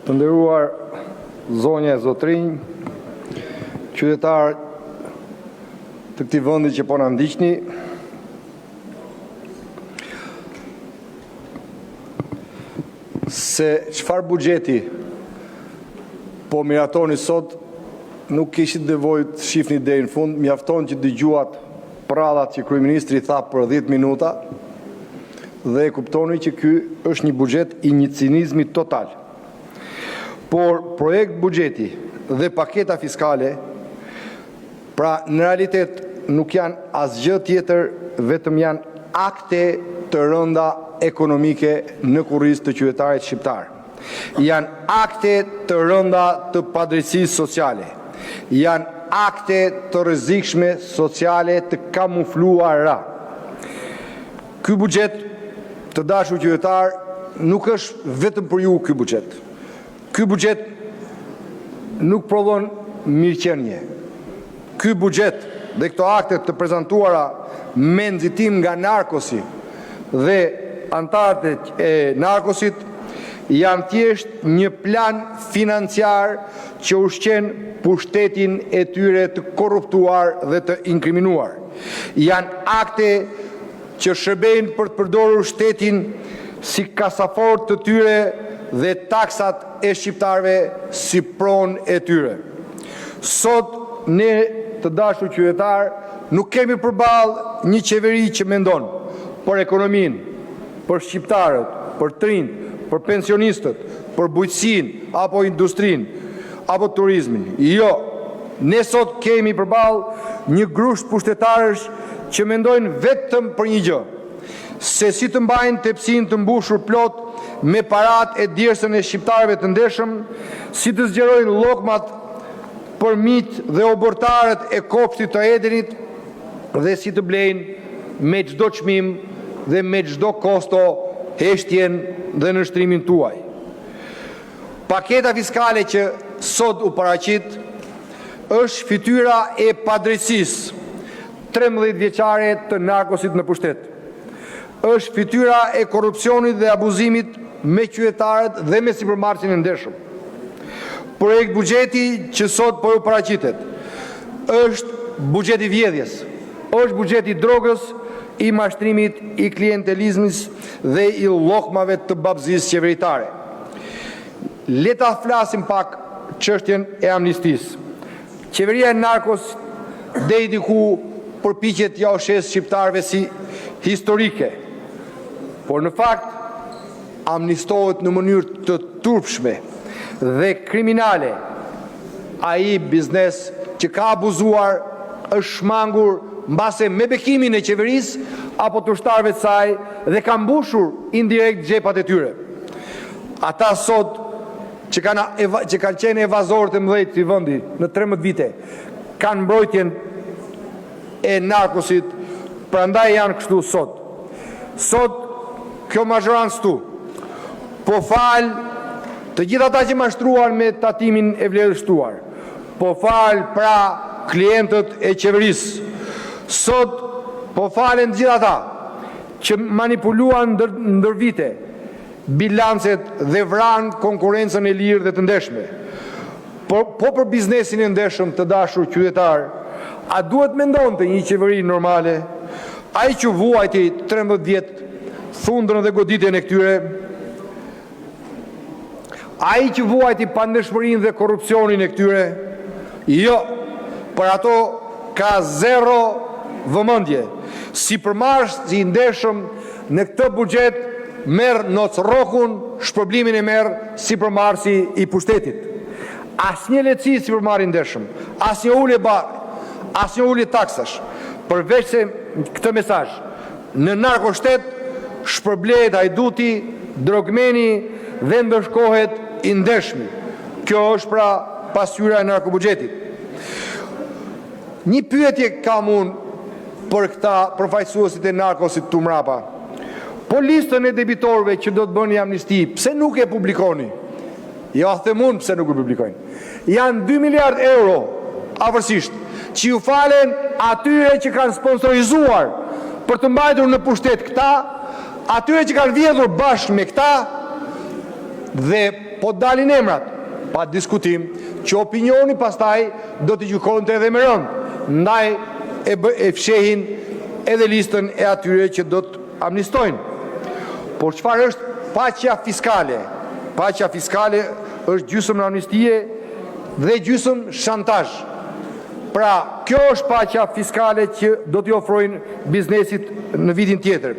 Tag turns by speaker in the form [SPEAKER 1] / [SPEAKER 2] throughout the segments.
[SPEAKER 1] Të nderuar zonja e zotrinj, qytetarë të këtij vendi që po na ndiqni, se çfarë buxheti po miratoni sot, nuk kishit nevojë të shihni deri në fund, mjafton që dëgjuat prallat që kryeministri tha për 10 minuta dhe e kuptoni që ky është një buxhet i një cinizmi total. Por projekt buxheti dhe paketa fiskale, pra në realitet nuk janë asgjë tjetër, vetëm janë akte të rënda ekonomike në kurriz të qytetarit shqiptar. Janë akte të rënda të padrejtisë sociale. Janë akte të rrezikshme sociale të kamufluara. Ky buxhet, të dashur qytetar, nuk është vetëm për ju ky buxhet. Ky buxhet nuk prodhon mirëqenie. Ky buxhet dhe këto akte të prezantuara me nxitim nga narkosi dhe antarët e narkosit janë thjesht një plan financiar që ushqen pushtetin e tyre të korruptuar dhe të inkriminuar. Janë akte që shërbejnë për të përdorur shtetin si kasafor të tyre dhe taksat e shqiptarëve si pronë e tyre. Sot ne, të dashur qytetar, nuk kemi përballë një qeveri që mendon për ekonominë, për shqiptarët, për trinjt, për pensionistët, për bujqësinë, apo industrinë, apo turizmin. Jo, ne sot kemi përballë një grusht pushtetarësh që mendojnë vetëm për një gjë, se si të mbajnë tepsinë të mbushur plot me parat e djersën e shqiptarëve të ndershëm, si të zgjerojnë llokmat për miq dhe obortarët e kopshtit të Edenit dhe si të blejnë me çdo çmim dhe me çdo kosto heshtjen dhe nështrimin tuaj. Paketa fiskale që sot u paraqit është fytyra e padrejtisë 13 vjeçare të narkosit në pushtet. Është fytyra e korrupsionit dhe abuzimit me qytetarët dhe me sipërmarrësin e ndershëm. Projekt buxheti që sot po u paraqitet është buxheti vjedhjes, është buxheti drogës, i mashtrimit, i klientelizmit dhe i llokmave të babëzisë qeveritare. Le ta flasim pak çështjen e amnistisë. Qeveria e narkos deri diku përpiqet ja u shes shqiptarëve si historike, por në fakt amnistohet në mënyrë të turpshme dhe kriminale ai biznes që ka abuzuar, është shmangur mbase me bekimin e qeverisë apo të ushtarëve të saj dhe ka mbushur indirekt xhepat e tyre. Ata sot që kanë qenë evazorët e mëdhenj të vendi në 13 vite, kanë mbrojtjen e narkosit, prandaj janë kështu sot. Sot kjo mazhorancë tu po fal të gjithë ata që mashtruan me tatimin e vlerësuar. Po fal pra klientët e qeverisë. Sot po falen gjithë ata që manipuluan ndër vite bilancet dhe vran konkurrencën e lirë dhe të ndershme. Po për biznesin e ndershëm, të dashur qytetar, a duhet mendonte një qeveri normale, ai që vuajti 13 vjet thundrën dhe goditjen e këtyre, ai që vuajti pandeshmërinë dhe korrupsionin e këtyre? Jo, për ato ka zero vëmendje. Sipërmarrësi i ndershëm në këtë buxhet merr nocrrokun, shpërblimin e merr sipërmarrësi i pushtetit. Asnjë lehtësi sipërmarrë i ndershëm, asnjë ulje barë, asnjë ulje taksash, përveç se këtë mesazh. Në narkoshtet shpërblehet hajduti, drogmeni dhe ndërshkohet i ndershmi. Kjo është pra pasqyra e narkobuxhetit. Një pyetje kam unë për këta përfaqësuesit e narkosit tu mrapa. Po listën e debitorëve që do të bëni amnisti, pse nuk e publikoni? Jo, them unë pse nuk e publikojnë. Janë 2 miliard euro afërsisht që ju falen atyre që kanë sponsorizuar për të mbajtur në pushtet këta, atyre që kanë vjedhur bashkë me këta dhe po dalin emrat, pa diskutim, që opinioni pastaj do të gjykojnë edhe me rënd, ndaj e fshehin edhe listën e atyre që do të amnistojnë. Por çfarë është paqja fiskale? Paqja fiskale është gjysmë amnistie dhe gjysmë shantazh. Pra, kjo është paqja fiskale që do t'i ofrojnë biznesit në vitin tjetër.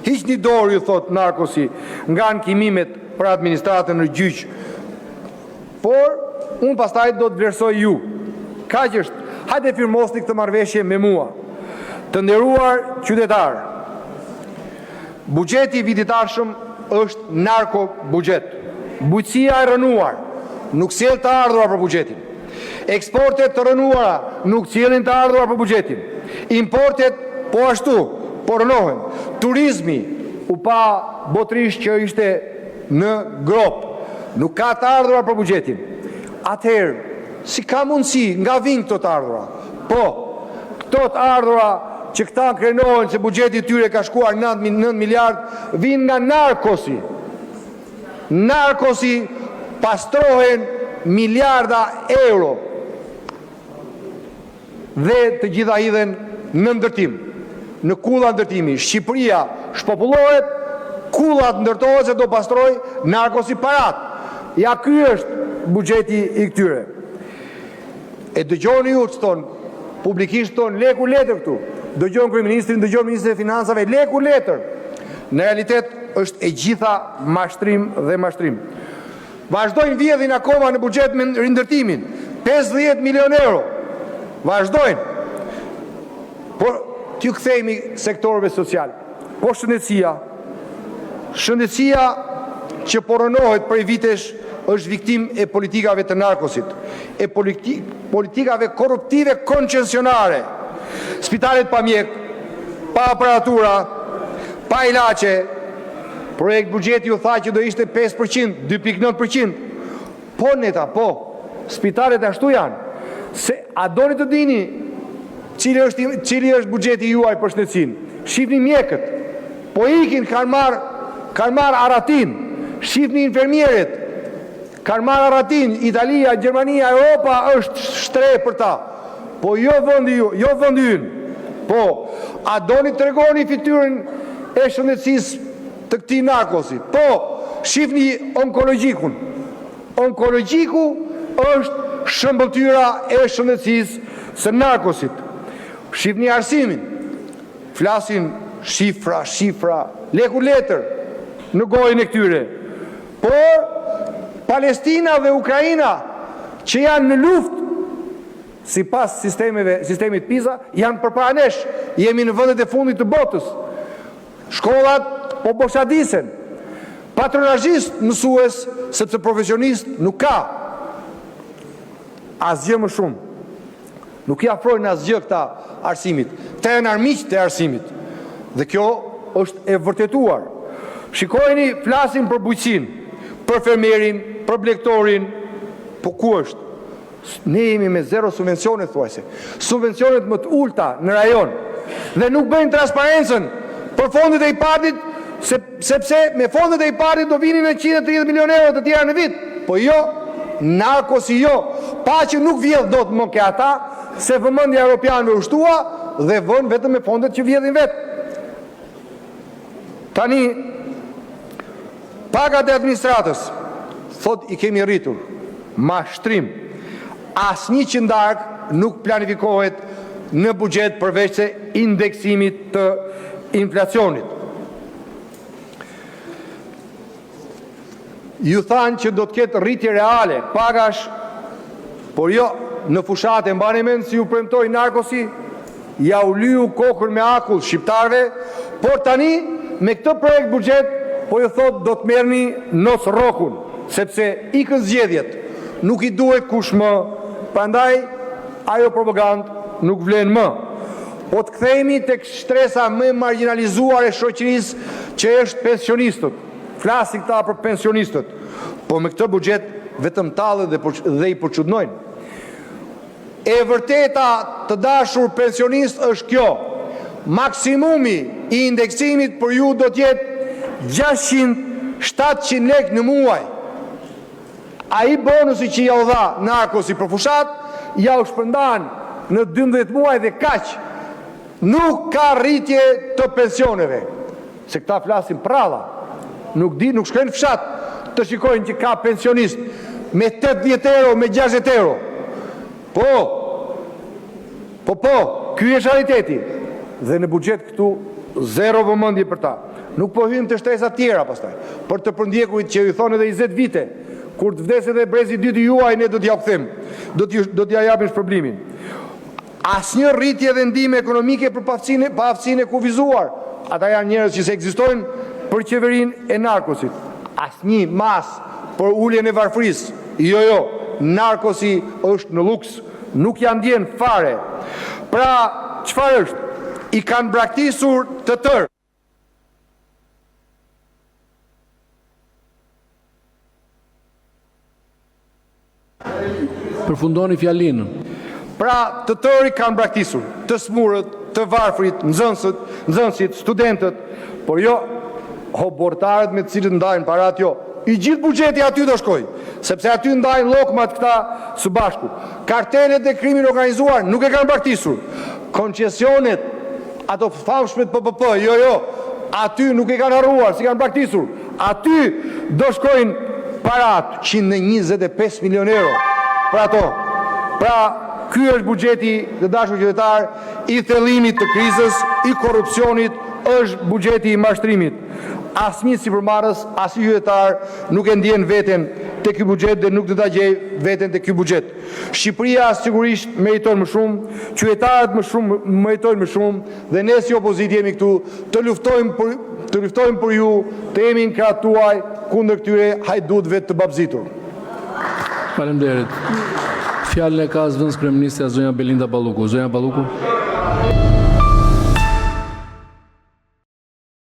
[SPEAKER 1] Hiq një dorë, ju thot Narkosi, nga ankimimet për administratën në gjyq, por unë pastaj do të vlerësoj ju. Kaq është, hajde firmosni këtë marrëveshje me mua. Të nderuar qytetar, buxheti i vitit ardhshëm është narko buxhet. Bujqësia e rënuar nuk sjell të ardhurat për buxhetin. Eksportet të rënuara nuk sjellin të ardhurat për buxhetin. Importet po ashtu, po rënohen. Turizmi u pa botërisht që ishte në grop, nuk ka të ardhurat për buxhetin. Atëherë, si ka mundësi nga vijnë këto të ardhura? Po, këto të ardhura që këta krenohen se buxheti tyre ka shkuar 9 miliard, vinë nga narkosi. Narkosi pastrohen miliarda euro dhe të gjitha hidhen në ndërtim, në kulla ndërtimi. Shqipëria shpopullohet, kullat ndërtohet se do pastroj narkosi parat. Ja, ky është buxheti i këtyre. E dëgjoni ju që tonë, publikisht tonë, leku letër këtu. Dëgjon kryeministrin, dëgjon ministrin e financave, leku letër. Në realitet është e gjitha mashtrim dhe mashtrim. Vazhdojnë vjedhin akoma në buxhet me rindërtimin, 50 milion euro. Vazhdojnë. Por t'ju kthehemi sektorëve social. Po shëndetësia që porënohet prej vitesh është viktim e politikave të narkosit, e politikave korruptive koncesionare. Spitalet pa mjek, pa aparatura, pa ilaçe. Projekt buxheti u tha që do ishte 5%, 2.9%. Po neta, po. Spitalet ashtu janë. Se a doni të dini cili është buxheti juaj për shëndetësinë? Shifni mjekët. Po ikin kanë marr aratin. Shifni infermierët. Kanë marr aratin. Italia, Gjermania, Europa është shtreh për ta. Po jo vendi ynë. Po, a doni të tregoni fytyrën e shëndetësisë të këtij narkosi? Po, shifni onkologjikun. Onkologjiku është shëmbëltyra e shëndetësisë së narkosit. Shifni arsimin. Flasin shifra, leku letër në gojën e këtyre. Por Palestina dhe Ukraina që janë në luftë sipas sistemit PISA janë përpara nesh. Jemi në vendet e fundit të botës. Shkollat po boshadisen. Patronazhist mësues, sepse profesionist nuk ka asgjë më shumë. Nuk i afrojnë asgjë këta arsimit. Të janë armiq të arsimit. Dhe kjo është e vërtetuar. Shikojeni, flasin për bujqësinë, për fermerin, për blektorin, po ku është? Ne jemi me 0 subvencione, thuajse. Subvencionet më të ulta në rajon. Dhe nuk bëjnë transparencën për fondet e IPART-it, sepse me fondet e IPART-it do vinin në 130 milion euro të tjera në vit. Po jo, narkosi jo. Pa që nuk vjedh do të më ke ata, se vëmendja europianëve u shtua dhe vën vetëm me fondet që vjedhin vetë. Tani, pagat e administratës, thot i kemi rritur, mashtrim. Asnjë qëndark nuk planifikohet në buxhet përveç se indeksimit të inflacionit. Ju thanë që do të ketë rritje reale, pagash, por jo, në fushate mbani mend si u premtoi narkosi, ja u lyu kokën me akull shqiptarve, por tani me këtë projekt buxhet po ju thot do të merrni nos rrokun, sepse ikën zgjedhjet, nuk i duhet kush më, prandaj ajo propagandë nuk vlen më. Po të kthehemi tek shtresa më marginalizuar e shoqërisë që është pensionistët. Flasin këta për pensionistët, po me këtë buxhet vetëm tallen dhe i përçudnojnë. E vërteta të dashur pensionist është kjo. Maksimumi i indeksimit për ju do të jetë 700 lek në muaj. Ai bonusi që ja u dha Narkosi për fushat, ja u shpërndan në 12 muaj dhe kaq. Nuk ka rritje të pensioneve. Se këta flasin pralla. Nuk shkojnë në fshat të shikojnë që ka pensionist me 80 euro, me 60 euro. Po, ky është realiteti. Dhe në buxhet këtu zero vëmendje për ta. Nuk po hym të shtesa tjera pastaj. Për të përndjekurit që ju thonë edhe 20 vite, kur të vdesë edhe brezi dytë juaj, ne do t'ja kthejmë. Do t'ja japim shpërblimin. Asnjë rritje dhe ndihmë ekonomike për paaftësinë e kufizuar. Ata janë njerëz që se ekzistojnë për qeverinë e Narkosit. Asnjë mas për uljen e varfërisë. Jo, Narkosi është në luks, nuk ja ndjen fare. Pra, çfarë është? I kanë braktisur të tërë.
[SPEAKER 2] Përfundoni fjalinë.
[SPEAKER 1] Pra, të tërë i kanë braktisur, të smurët, të varfrit, nxënësit, studentët, por jo hobortarët me të cilët ndajnë parat jo. I gjithë buxheti aty do shkoj, sepse aty ndajnë llokmat këta së bashku. Kartelet e krimin organizuar nuk e kanë braktisur. Koncesionet, ato famshmet PPP, jo, aty nuk e kanë harruar, si kanë braktisur. Aty do shkojnë parat 125 milion euro për ato. Pra, ky është buxheti, të dashur qytetar, i thellimit të krizës, i korrupsionit, është buxheti i mashtrimit. Asnjë sipërmarrës, asnjë qytetar nuk e ndjen veten te ky buxhet dhe nuk do ta gjej veten te ky buxhet. Shqipëria sigurisht meriton më shumë, qytetarët meritojnë më shumë dhe ne si opozitë jemi këtu të luftojmë për ju, të jemi në krahët tuaj kundër këtyre hajdutëve të babzitur.
[SPEAKER 2] Faleminderit. Fjalën e ka zëvendës kryeministja zonja Belinda Balluku. Zonja Balluku.